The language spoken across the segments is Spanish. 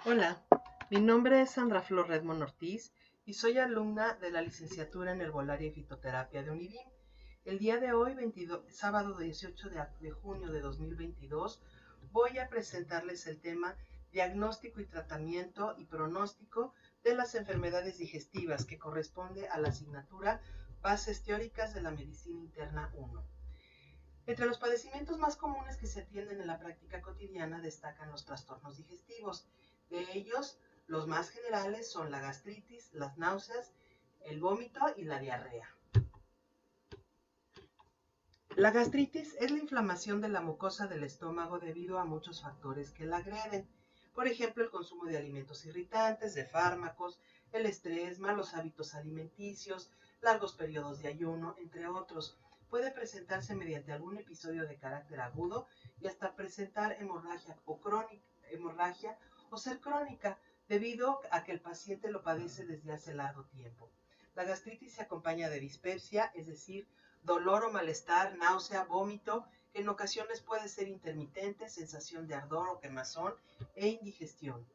Hola, mi nombre es Sandra Flor Redmond Ortiz y soy alumna de la licenciatura en Herbolaria y Fitoterapia de UNIVIM. El día de hoy, sábado 18 de junio de 2022, voy a presentarles el tema diagnóstico y tratamiento y pronóstico de las enfermedades digestivas que corresponde a la asignatura Bases Teóricas de la Medicina Interna 1. Entre los padecimientos más comunes que se atienden en la práctica cotidiana destacan los trastornos digestivos. De ellos, los más generales son la gastritis, las náuseas, el vómito y la diarrea. La gastritis es la inflamación de la mucosa del estómago debido a muchos factores que la agreden. Por ejemplo, el consumo de alimentos irritantes, de fármacos, el estrés, malos hábitos alimenticios, largos periodos de ayuno, entre otros. Puede presentarse mediante algún episodio de carácter agudo y hasta presentar hemorragia o ser crónica, debido a que el paciente lo padece desde hace largo tiempo. La gastritis se acompaña de dispepsia, es decir, dolor o malestar, náusea, vómito, que en ocasiones puede ser intermitente, sensación de ardor o quemazón e indigestión.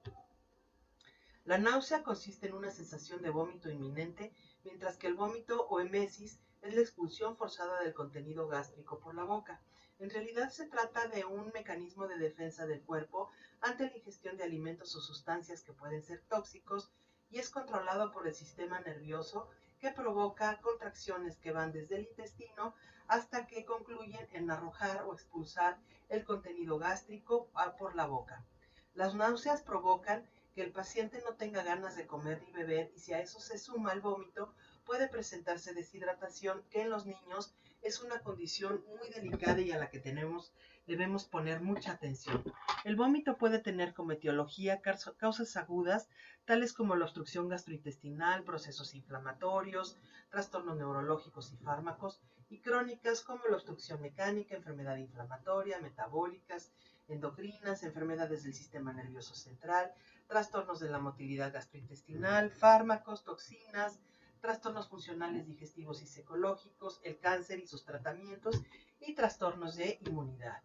La náusea consiste en una sensación de vómito inminente, mientras que el vómito o emesis es la expulsión forzada del contenido gástrico por la boca. En realidad se trata de un mecanismo de defensa del cuerpo ante la ingestión de alimentos o sustancias que pueden ser tóxicos y es controlado por el sistema nervioso que provoca contracciones que van desde el intestino hasta que concluyen en arrojar o expulsar el contenido gástrico por la boca. Las náuseas provocan que el paciente no tenga ganas de comer ni beber y si a eso se suma el vómito, puede presentarse deshidratación, que en los niños es una condición muy delicada y a la que debemos poner mucha atención. El vómito puede tener como etiología causas agudas, tales como la obstrucción gastrointestinal, procesos inflamatorios, trastornos neurológicos y fármacos, y crónicas como la obstrucción mecánica, enfermedad inflamatoria, metabólicas, endocrinas, enfermedades del sistema nervioso central, trastornos de la motilidad gastrointestinal, fármacos, toxinas, trastornos funcionales digestivos y psicológicos, el cáncer y sus tratamientos y trastornos de inmunidad.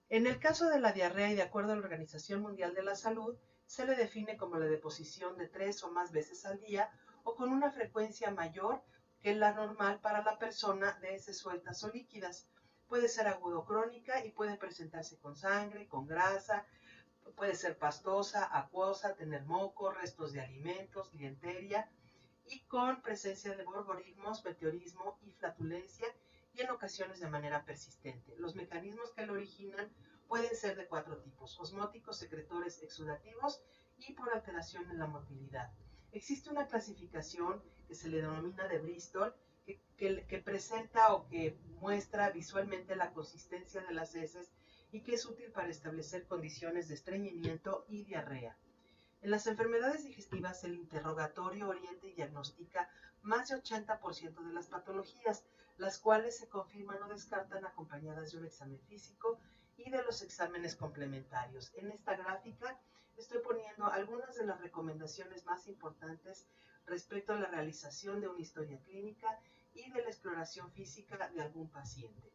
En el caso de la diarrea y de acuerdo a la Organización Mundial de la Salud, se le define como la deposición de 3 o más veces al día o con una frecuencia mayor que la normal para la persona de heces sueltas o líquidas. Puede ser agudo o crónica y puede presentarse con sangre, con grasa, puede ser pastosa, acuosa, tener moco, restos de alimentos, dienteria y con presencia de borborismos, meteorismo y flatulencia y en ocasiones de manera persistente. Los mecanismos que lo originan pueden ser de 4 tipos: osmóticos, secretores, exudativos y por alteración en la motilidad. Existe una clasificación que se le denomina de Bristol que presenta o que muestra visualmente la consistencia de las heces y que es útil para establecer condiciones de estreñimiento y diarrea. En las enfermedades digestivas, el interrogatorio orienta y diagnostica más de 80% de las patologías, las cuales se confirman o descartan acompañadas de un examen físico y de los exámenes complementarios. En esta gráfica estoy poniendo algunas de las recomendaciones más importantes respecto a la realización de una historia clínica y de la exploración física de algún paciente.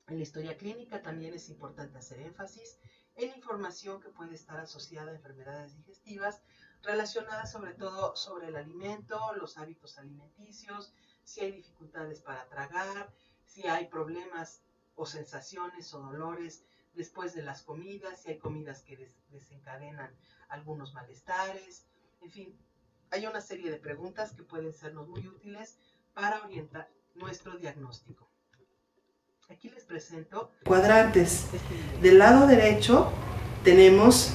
En la historia clínica también es importante hacer énfasis en información que puede estar asociada a enfermedades digestivas relacionadas sobre todo sobre el alimento, los hábitos alimenticios, si hay dificultades para tragar, si hay problemas o sensaciones o dolores después de las comidas, si hay comidas que desencadenan algunos malestares, en fin, hay una serie de preguntas que pueden sernos muy útiles para orientar nuestro diagnóstico. Aquí les presento cuadrantes. Del lado derecho tenemos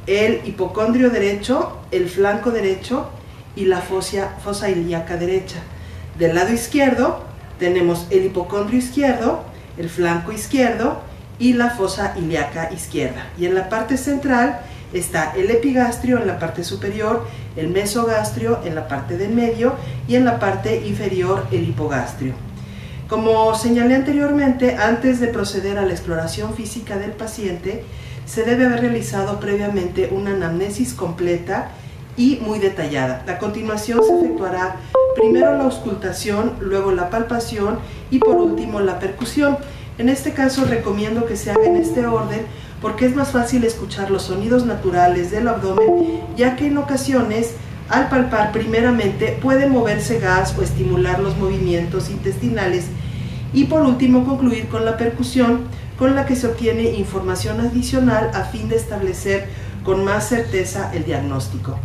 el hipocondrio derecho, el flanco derecho y la fosa ilíaca derecha. Del lado izquierdo tenemos el hipocondrio izquierdo, el flanco izquierdo y la fosa ilíaca izquierda. Y en la parte central está el epigastrio en la parte superior, el mesogastrio en la parte del medio y en la parte inferior el hipogastrio. Como señalé anteriormente, antes de proceder a la exploración física del paciente, se debe haber realizado previamente una anamnesis completa y muy detallada. A continuación se efectuará primero la auscultación, luego la palpación y por último la percusión. En este caso recomiendo que se haga en este orden porque es más fácil escuchar los sonidos naturales del abdomen, ya que en ocasiones al palpar primeramente puede moverse gas o estimular los movimientos intestinales, y por último concluir con la percusión, con la que se obtiene información adicional a fin de establecer con más certeza el diagnóstico.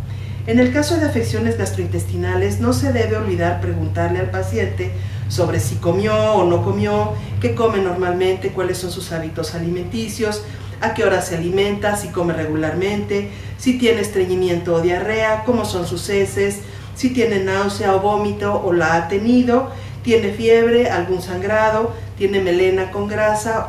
En el caso de afecciones gastrointestinales no se debe olvidar preguntarle al paciente sobre si comió o no comió, qué come normalmente, cuáles son sus hábitos alimenticios, a qué hora se alimenta, si come regularmente, si tiene estreñimiento o diarrea, cómo son sus heces, si tiene náusea o vómito o la ha tenido, tiene fiebre, algún sangrado, tiene melena con grasa,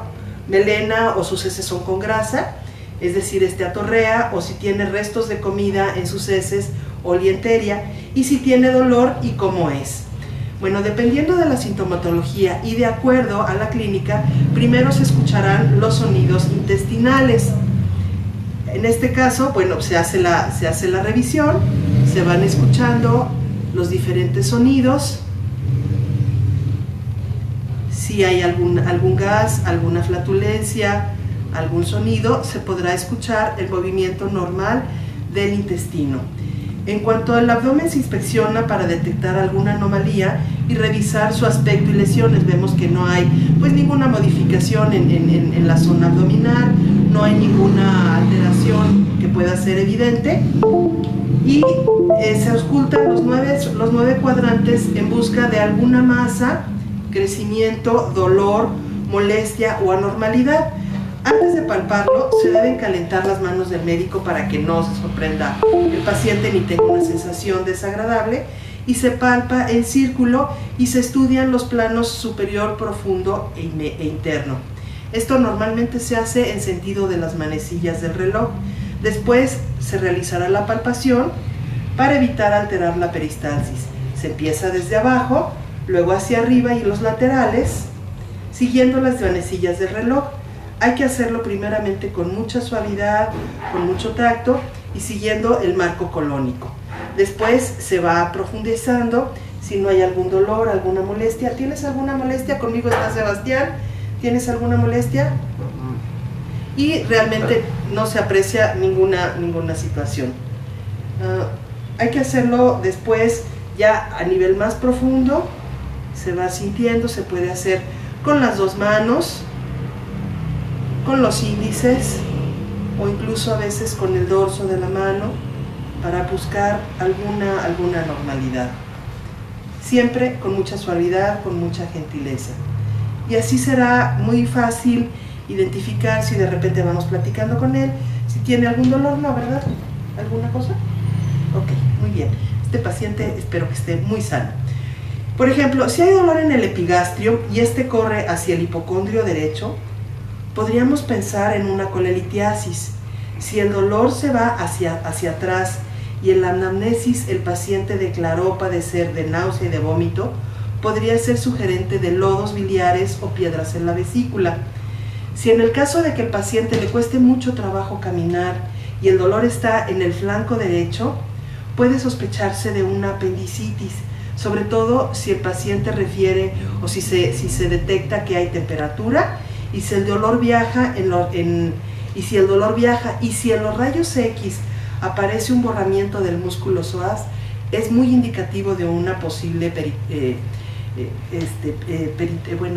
melena o sus heces son con grasa, es decir, atorrea, o si tiene restos de comida en sus heces o lienteria, y si tiene dolor y cómo es. Bueno, dependiendo de la sintomatología y de acuerdo a la clínica, primero se escucharán los sonidos intestinales. En este caso, bueno, se hace la revisión, se van escuchando los diferentes sonidos. Si hay algún gas, alguna flatulencia, algún sonido, se podrá escuchar el movimiento normal del intestino. En cuanto al abdomen, se inspecciona para detectar alguna anomalía y revisar su aspecto y lesiones. Vemos que no hay pues ninguna modificación en la zona abdominal, no hay ninguna alteración que pueda ser evidente, y se auscultan los nueve cuadrantes en busca de alguna masa, crecimiento, dolor, molestia o anormalidad. Antes de palparlo, se deben calentar las manos del médico para que no se sorprenda el paciente ni tenga una sensación desagradable, y se palpa en círculo y se estudian los planos superior, profundo e interno. Esto normalmente se hace en sentido de las manecillas del reloj. Después se realizará la palpación para evitar alterar la peristalsis. Se empieza desde abajo, luego hacia arriba y los laterales, siguiendo las manecillas del reloj. Hay que hacerlo primeramente con mucha suavidad, con mucho tacto y siguiendo el marco colónico. Después se va profundizando si no hay algún dolor, alguna molestia. ¿Tienes alguna molestia? Conmigo está Sebastián. ¿Tienes alguna molestia? Y realmente no se aprecia ninguna situación. Hay que hacerlo después ya a nivel más profundo. Se va sintiendo, se puede hacer con las dos manos, con los índices o incluso a veces con el dorso de la mano para buscar alguna normalidad. Siempre con mucha suavidad, con mucha gentileza. Y así será muy fácil identificar si de repente vamos platicando con él, si tiene algún dolor, ¿no, verdad? ¿Alguna cosa? Ok, muy bien. Este paciente espero que esté muy sano. Por ejemplo, si hay dolor en el epigastrio y este corre hacia el hipocondrio derecho, podríamos pensar en una colelitiasis. Si el dolor se va hacia atrás y en la anamnesis el paciente declaró padecer de náusea y de vómito, podría ser sugerente de lodos biliares o piedras en la vesícula. Si en el caso de que el paciente le cueste mucho trabajo caminar y el dolor está en el flanco derecho, puede sospecharse de una apendicitis, sobre todo si el paciente refiere o si se detecta que hay temperatura, y si el dolor viaja y si en los rayos X aparece un borramiento del músculo psoas, es muy indicativo de una posible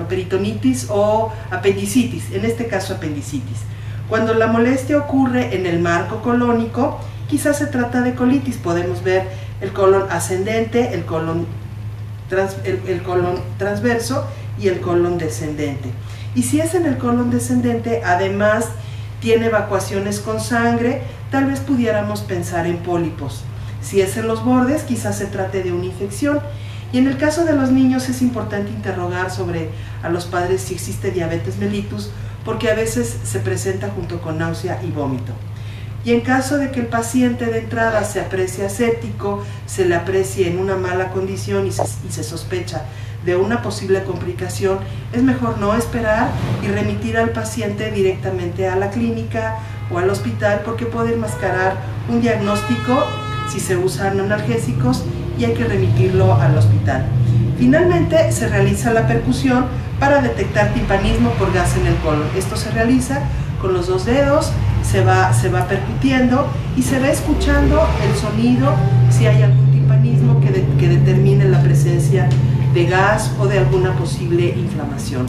peritonitis o apendicitis, en este caso apendicitis. Cuando la molestia ocurre en el marco colónico, quizás se trata de colitis. Podemos ver el colon ascendente, el colon transverso y el colon descendente. Y si es en el colon descendente, además tiene evacuaciones con sangre, tal vez pudiéramos pensar en pólipos. Si es en los bordes, quizás se trate de una infección. Y en el caso de los niños es importante interrogar a los padres si existe diabetes mellitus, porque a veces se presenta junto con náusea y vómito. Y en caso de que el paciente de entrada se aprecie aséptico, se le aprecie en una mala condición y se sospecha de una posible complicación, es mejor no esperar y remitir al paciente directamente a la clínica o al hospital, porque puede enmascarar un diagnóstico si se usan analgésicos y hay que remitirlo al hospital. Finalmente se realiza la percusión para detectar timpanismo por gas en el colon. Esto se realiza con los 2 dedos, se va percutiendo y se va escuchando el sonido si hay algún timpanismo que determine la presencia de gas o de alguna posible inflamación.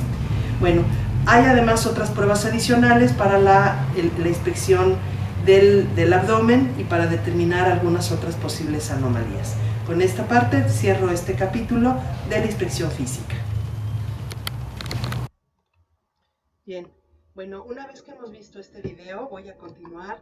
Bueno, hay además otras pruebas adicionales para la inspección del abdomen y para determinar algunas otras posibles anomalías. Con esta parte cierro este capítulo de la inspección física. Bien, bueno, una vez que hemos visto este video, voy a continuar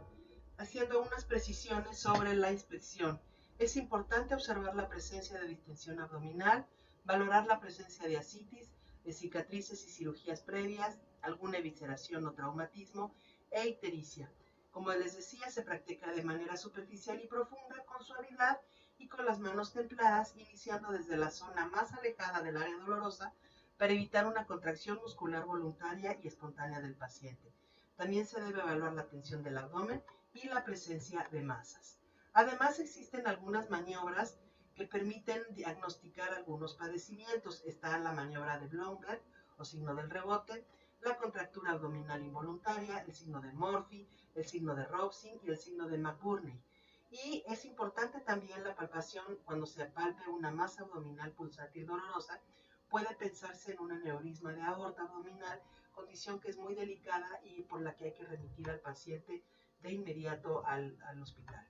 haciendo unas precisiones sobre la inspección. Es importante observar la presencia de distensión abdominal, valorar la presencia de ascitis, de cicatrices y cirugías previas, alguna evisceración o traumatismo e ictericia. Como les decía, se practica de manera superficial y profunda, con suavidad y con las manos templadas, iniciando desde la zona más alejada del área dolorosa para evitar una contracción muscular voluntaria y espontánea del paciente. También se debe evaluar la tensión del abdomen y la presencia de masas. Además, existen algunas maniobras que permiten diagnosticar algunos padecimientos. Está la maniobra de Blomberg o signo del rebote, la contractura abdominal involuntaria, el signo de Murphy, el signo de Robson y el signo de McBurney. Y es importante también la palpación cuando se palpe una masa abdominal pulsátil dolorosa. Puede pensarse en un aneurisma de aorta abdominal, condición que es muy delicada y por la que hay que remitir al paciente de inmediato al hospital.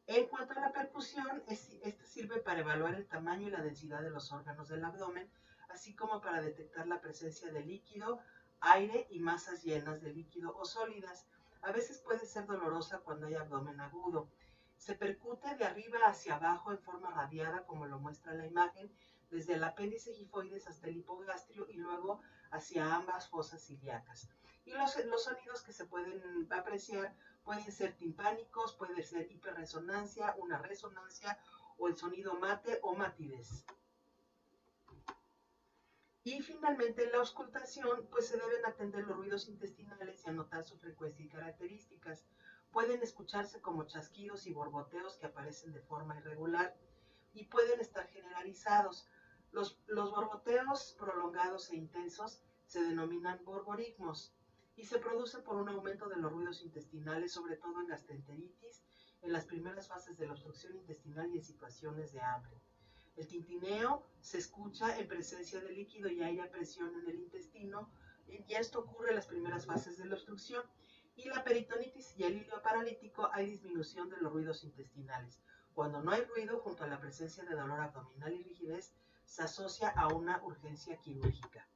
En cuanto a la percusión, esta sirve para evaluar el tamaño y la densidad de los órganos del abdomen, así como para detectar la presencia de líquido, aire y masas llenas de líquido o sólidas. A veces puede ser dolorosa cuando hay abdomen agudo. Se percute de arriba hacia abajo en forma radiada, como lo muestra la imagen, desde el apéndice gifoides hasta el hipogastrio y luego hacia ambas fosas ilíacas. Y los sonidos que se pueden apreciar pueden ser timpánicos, puede ser hiperresonancia, una resonancia o el sonido mate o matidez. Y finalmente en la auscultación, pues se deben atender los ruidos intestinales y anotar su frecuencia y características. Pueden escucharse como chasquidos y borboteos que aparecen de forma irregular y pueden estar generalizados. Los borboteos prolongados e intensos se denominan borborigmos y se producen por un aumento de los ruidos intestinales, sobre todo en gastroenteritis, en las primeras fases de la obstrucción intestinal y en situaciones de hambre. El tintineo se escucha en presencia de líquido y aire a presión en el intestino, y esto ocurre en las primeras fases de la obstrucción. Y la peritonitis y el hilo paralítico, hay disminución de los ruidos intestinales. Cuando no hay ruido, junto a la presencia de dolor abdominal y rigidez, se asocia a una urgencia quirúrgica.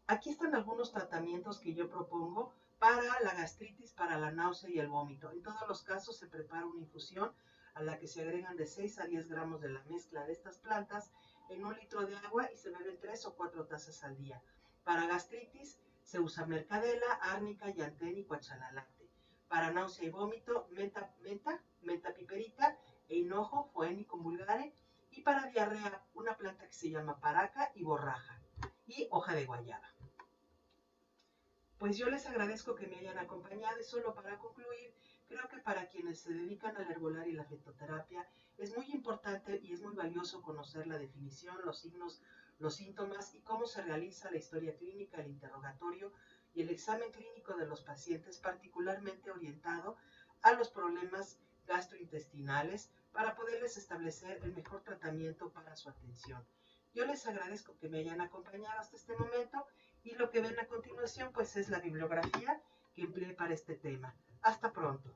Aquí están algunos tratamientos que yo propongo para la gastritis, para la náusea y el vómito. En todos los casos se prepara una infusión a la que se agregan de 6 a 10 gramos de la mezcla de estas plantas en 1 litro de agua y se beben 3 o 4 tazas al día. Para gastritis se usa mercadela, árnica, llantén y cuachalalate. Para náusea y vómito, menta piperita e hinojo, Phoenicum vulgare. Y para diarrea, una planta que se llama paraca y borraja y hoja de guayaba. Pues yo les agradezco que me hayan acompañado y solo para concluir, creo que para quienes se dedican al herbolario y la fitoterapia es muy importante y es muy valioso conocer la definición, los signos, los síntomas y cómo se realiza la historia clínica, el interrogatorio y el examen clínico de los pacientes, particularmente orientado a los problemas gastrointestinales para poderles establecer el mejor tratamiento para su atención. Yo les agradezco que me hayan acompañado hasta este momento y lo que ven a continuación pues es la bibliografía que empleé para este tema. Hasta pronto.